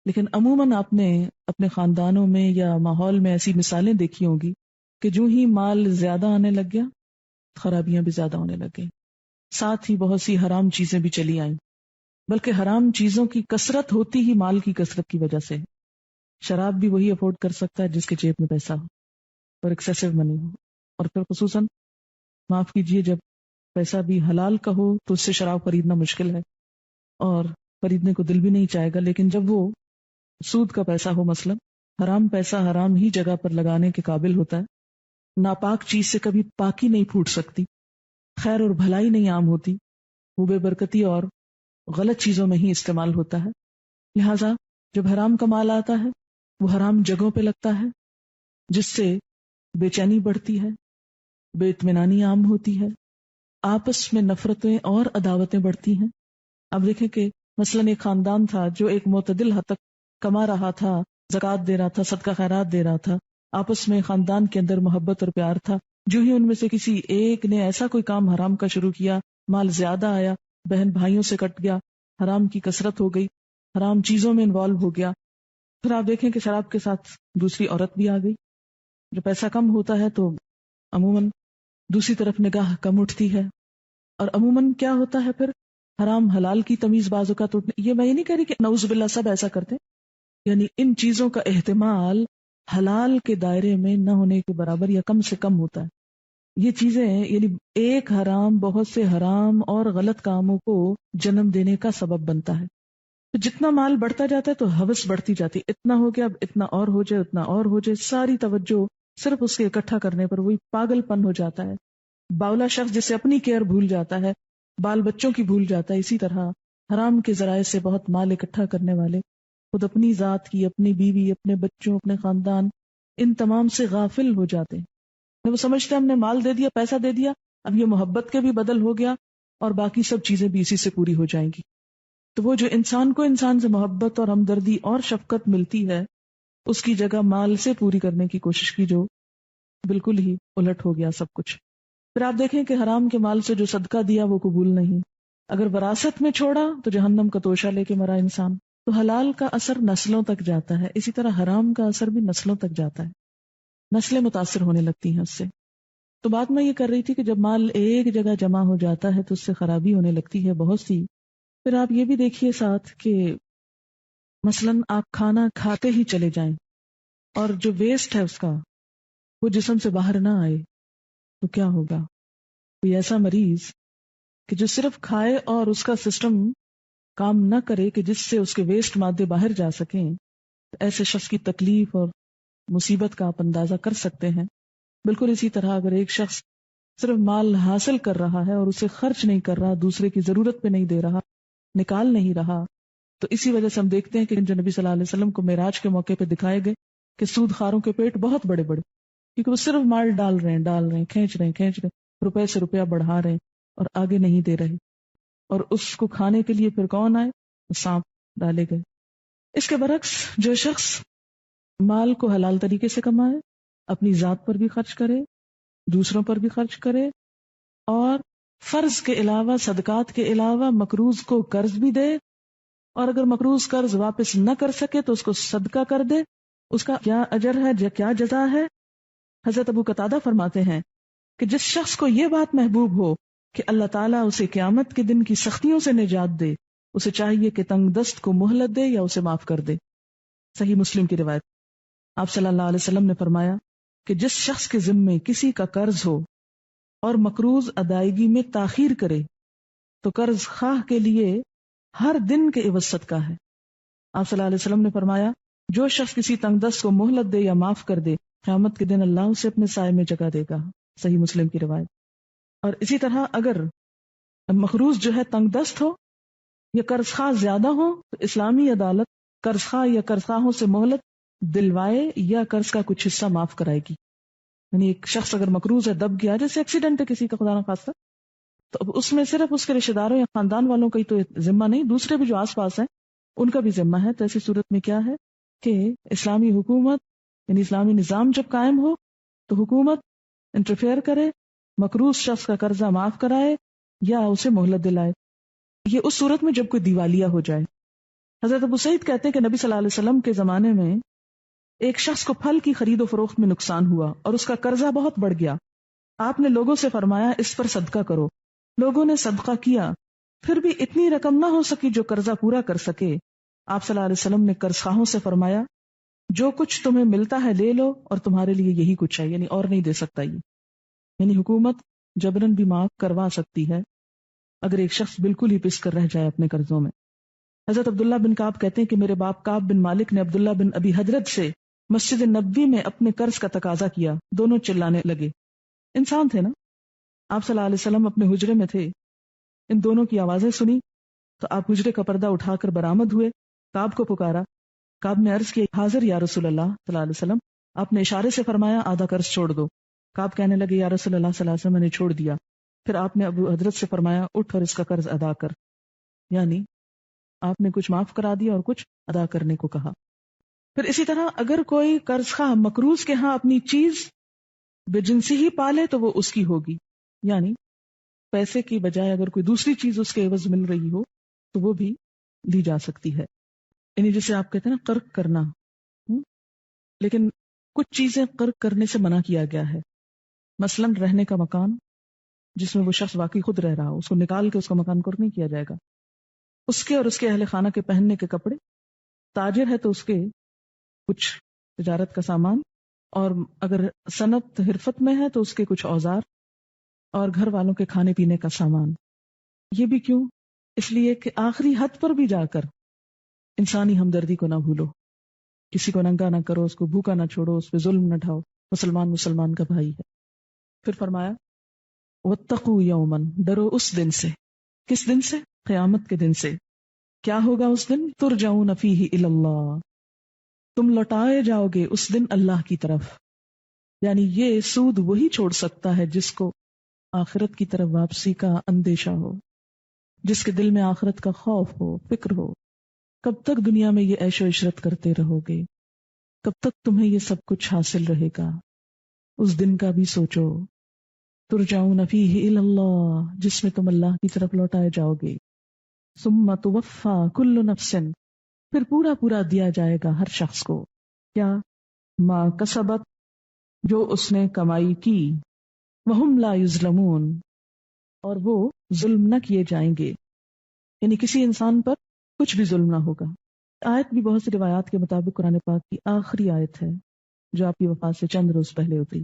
لیکن عموماً آپ نے اپنے خاندانوں میں یا ماحول میں ایسی مثالیں دیکھی ہوں گی کہ جو ہی مال زیادہ آنے لگ گیا خرابیاں بھی زیادہ ہونے لگ گئی، ساتھ ہی بہت سی حرام چیزیں بھی چلی آئیں، بلکہ حرام چیزوں کی کثرت ہوتی ہی مال کی کثرت کی وجہ سے۔ شراب بھی وہی افورڈ کر سکتا ہے جس کے جیب میں پیسہ ہو اور ایکسیسو منی ہو، اور پھر خصوصاً معاف کیجئے جب پیسہ بھی حلال کا ہو تو اس سے شراب خریدنا مشکل ہے اور خریدنے کو دل بھی نہیں چاہے گا، لیکن جب وہ سود کا پیسہ ہو، مثلا حرام پیسہ حرام ہی جگہ پر لگانے کے قابل ہوتا ہے، ناپاک چیز سے کبھی پاکی نہیں پھوٹ سکتی، خیر اور بھلائی نہیں عام ہوتی، وہ بے برکتی اور غلط چیزوں میں ہی استعمال ہوتا ہے۔ لہذا جب حرام کا مال آتا ہے وہ حرام جگہوں پہ لگتا ہے، جس سے بے چینی بڑھتی ہے، بے اطمینانی عام ہوتی ہے، آپس میں نفرتیں اور عداوتیں بڑھتی ہیں۔ اب دیکھیں کہ مثلاً ایک خاندان تھا جو ایک معتدل حد تک کما رہا تھا، زکوٰۃ دے رہا تھا، صدقہ خیرات دے رہا تھا، آپس میں خاندان کے اندر محبت اور پیار تھا، جو ہی ان میں سے کسی ایک نے ایسا کوئی کام حرام کا شروع کیا، مال زیادہ آیا، بہن بھائیوں سے کٹ گیا، حرام کی کثرت ہو گئی، حرام چیزوں میں انوالو ہو گیا، پھر آپ دیکھیں کہ شراب کے ساتھ دوسری عورت بھی آ گئی۔ جو پیسہ کم ہوتا ہے تو عموماً دوسری طرف نگاہ کم اٹھتی ہے، اور عموماً کیا ہوتا ہے پھر حرام حلال کی تمیز بعض اوقات یہ میں یہ نہیں کہہ رہی کہ نعوذ باللہ سب ایسا کرتے، یعنی ان چیزوں کا احتمال حلال کے دائرے میں نہ ہونے کے برابر یا کم سے کم ہوتا ہے۔ یہ چیزیں یعنی ایک حرام بہت سے حرام اور غلط کاموں کو جنم دینے کا سبب بنتا ہے۔ تو جتنا مال بڑھتا جاتا ہے تو ہوس بڑھتی جاتی، اتنا ہو گیا اب اتنا اور ہو جائے، اتنا اور ہو جائے، ساری توجہ صرف اس کے اکٹھا کرنے پر، وہی پاگل پن ہو جاتا ہے۔ باولا شخص جسے اپنی کیئر بھول جاتا ہے، بال بچوں کی بھول جاتا ہے۔ اسی طرح حرام کے ذرائع سے بہت مال اکٹھا کرنے والے خود اپنی ذات کی، اپنی بیوی، اپنے بچوں، اپنے خاندان، ان تمام سے غافل ہو جاتے ہیں۔ وہ سمجھتے ہیں ہم نے مال دے دیا، پیسہ دے دیا، اب یہ محبت کے بھی بدل ہو گیا اور باقی سب چیزیں بھی اسی سے پوری ہو جائیں گی۔ تو وہ جو انسان کو انسان سے محبت اور ہمدردی اور شفقت ملتی ہے، اس کی جگہ مال سے پوری کرنے کی کوشش کی، جو بالکل ہی الٹ ہو گیا سب کچھ۔ پھر آپ دیکھیں کہ حرام کے مال سے جو صدقہ دیا وہ قبول نہیں، اگر وراثت میں چھوڑا تو جہنم کا توشہ لے کے مرا انسان۔ تو حلال کا اثر نسلوں تک جاتا ہے، اسی طرح حرام کا اثر بھی نسلوں تک جاتا ہے، نسلیں متاثر ہونے لگتی ہیں اس سے۔ تو بات میں یہ کر رہی تھی کہ جب مال ایک جگہ جمع ہو جاتا ہے تو اس سے خرابی ہونے لگتی ہے بہت سی۔ پھر آپ یہ بھی دیکھیے ساتھ کہ مثلاً آپ کھانا کھاتے ہی چلے جائیں اور جو ویسٹ ہے اس کا وہ جسم سے باہر نہ آئے تو کیا ہوگا؟ کوئی ایسا مریض کہ جو صرف کھائے اور اس کا سسٹم کام نہ کرے کہ جس سے اس کے ویسٹ مادے باہر جا سکیں، ایسے شخص کی تکلیف اور مصیبت کا آپ اندازہ کر سکتے ہیں۔ بالکل اسی طرح اگر ایک شخص صرف مال حاصل کر رہا ہے اور اسے خرچ نہیں کر رہا، دوسرے کی ضرورت پہ نہیں دے رہا، نکال نہیں رہا، تو اسی وجہ سے ہم دیکھتے ہیں کہ جو نبی صلی اللہ علیہ وسلم کو معراج کے موقع پہ دکھائے گئے کہ سود خاروں کے پیٹ بہت بڑے بڑے، کیونکہ وہ صرف مال ڈال رہے ہیں، کھینچ رہے ہیں، روپے سے روپیہ بڑھا رہے ہیں اور آگے نہیں دے رہے، اور اس کو کھانے کے لیے پھر کون آئے؟ سانپ ڈالے گئے۔ اس کے برعکس جو شخص مال کو حلال طریقے سے کمائے، اپنی ذات پر بھی خرچ کرے، دوسروں پر بھی خرچ کرے، اور فرض کے علاوہ، صدقات کے علاوہ مقروض کو قرض بھی دے، اور اگر مقروض قرض واپس نہ کر سکے تو اس کو صدقہ کر دے، اس کا کیا اجر ہے، کیا جزا ہے؟ حضرت ابو قتادہ فرماتے ہیں کہ جس شخص کو یہ بات محبوب ہو کہ اللہ تعالیٰ اسے قیامت کے دن کی سختیوں سے نجات دے، اسے چاہیے کہ تنگ دست کو مہلت دے یا اسے معاف کر دے۔ صحیح مسلم کی روایت۔ آپ صلی اللہ علیہ وسلم نے فرمایا کہ جس شخص کے ذمے کسی کا قرض ہو اور مقروض ادائیگی میں تاخیر کرے تو قرض خواہ کے لیے ہر دن کے عوض صدقہ ہے۔ آپ صلی اللہ علیہ وسلم نے فرمایا جو شخص کسی تنگ دست کو مہلت دے یا معاف کر دے، قیامت کے دن اللہ اسے اپنے سائے میں جگہ دے گا۔ صحیح مسلم کی روایت۔ اور اسی طرح اگر مقروض جو ہے تنگ دست ہو یا قرض خواہ زیادہ ہو تو اسلامی عدالت قرض خواہ یا قرض خواہوں سے مہلت دلوائے یا قرض کا کچھ حصہ معاف کرائے گی۔ یعنی ایک شخص اگر مقروض ہے، دب گیا، جیسے ایکسیڈنٹ ہے کسی کا خدا نہ خواستہ، تو اب اس میں صرف اس کے رشتے داروں یا خاندان والوں کا ہی تو ذمہ نہیں، دوسرے بھی جو آس پاس ہیں ان کا بھی ذمہ ہے۔ تو ایسی صورت میں کیا ہے کہ اسلامی حکومت یعنی اسلامی نظام جب قائم ہو تو حکومت انٹرفیئر کرے، مقروض شخص کا قرضہ معاف کرائے یا اسے مہلت دلائے۔ یہ اس صورت میں جب کوئی دیوالیہ ہو جائے، حضرت ابو سعید کہتے ہیں کہ نبی صلی اللہ علیہ وسلم کے زمانے میں ایک شخص کو پھل کی خرید و فروخت میں نقصان ہوا اور اس کا قرضہ بہت بڑھ گیا. آپ نے لوگوں سے فرمایا اس پر صدقہ کرو. لوگوں نے صدقہ کیا، پھر بھی اتنی رقم نہ ہو سکی جو قرضہ پورا کر سکے. آپ صلی اللہ علیہ وسلم نے قرض خواہوں سے فرمایا جو کچھ تمہیں ملتا ہے لے لو، اور تمہارے لیے یہی کچھ ہے، یعنی اور نہیں دے سکتا یہ. یعنی حکومت جبرن بھی معاف کروا سکتی ہے اگر ایک شخص بالکل ہی پس کر رہ جائے اپنے قرضوں میں. حضرت عبداللہ بن کعب کہتے ہیں کہ میرے باپ کعب بن مالک نے عبداللہ بن ابی حضرت سے مسجد نبوی میں اپنے قرض کا تقاضا کیا. دونوں چلانے لگے. انسان تھے نا. آپ صلی اللہ علیہ وسلم اپنے حجرے میں تھے، ان دونوں کی آوازیں سنی تو آپ حجرے کا پردہ اٹھا کر برآمد ہوئے. کعب کو پکارا. کعب نے عرض کی حاضر یا رسول اللہ صلی اللہ علیہ وسلم. آپ نے اشارے سے فرمایا آدھا قرض چھوڑ دو. کعب کہنے لگے یا رسول اللہ صلی اللہ علیہ وسلم میں نے چھوڑ دیا. پھر آپ نے ابو حضرت سے فرمایا اٹھ اور اس کا قرض ادا کر. یعنی آپ نے کچھ معاف کرا دیا اور کچھ ادا کرنے کو کہا. پھر اسی طرح اگر کوئی قرض خواہ مقروض کے ہاں اپنی چیز بے جنسی ہی پالے تو وہ اس کی ہوگی. یعنی پیسے کی بجائے اگر کوئی دوسری چیز اس کے عوض مل رہی ہو تو وہ بھی دی جا سکتی ہے. یعنی جسے آپ کہتے ہیں نا قرض کرنا. لیکن کچھ چیزیں قرض کرنے سے منع کیا گیا ہے. مثلا رہنے کا مکان جس میں وہ شخص واقعی خود رہ رہا ہو، اس کو نکال کے اس کا مکان قرض نہیں کیا جائے گا. اس کے اور اس کے اہل خانہ کے پہننے کے کپڑے. تاجر ہے تو اس کے کچھ تجارت کا سامان، اور اگر صنعت حرفت میں ہے تو اس کے کچھ اوزار، اور گھر والوں کے کھانے پینے کا سامان. یہ بھی کیوں؟ اس لیے کہ آخری حد پر بھی جا کر انسانی ہمدردی کو نہ بھولو. کسی کو ننگا نہ کرو، اس کو بھوکا نہ چھوڑو، اس پہ ظلم نہ ڈھاؤ. مسلمان مسلمان کا بھائی ہے. پھر فرمایا واتقوا یوما، ڈرو اس دن سے. کس دن سے؟ قیامت کے دن سے. کیا ہوگا اس دن؟ ترجعون فیہ الی اللہ، تم لوٹائے جاؤ گے اس دن اللہ کی طرف. یعنی یہ سود وہی چھوڑ سکتا ہے جس کو آخرت کی طرف واپسی کا اندیشہ ہو، جس کے دل میں آخرت کا خوف ہو، فکر ہو. کب تک دنیا میں یہ عیش و عشرت کرتے رہو گے؟ کب تک تمہیں یہ سب کچھ حاصل رہے گا؟ اس دن کا بھی سوچو. ترجعون فیہ الی اللہ، جس میں تم اللہ کی طرف لوٹائے جاؤ گے. ثم توفی کل نفس، پھر پورا پورا دیا جائے گا ہر شخص کو. کیا؟ ما کسبت، جو اس نے کمائی کی. وہم لا یظلمون، اور وہ ظلم نہ کیے جائیں گے. یعنی کسی انسان پر کچھ بھی ظلم نہ ہوگا. آیت بھی بہت سی روایات کے مطابق قرآن پاک کی آخری آیت ہے جو آپ کی وفات سے چند روز پہلے اتری.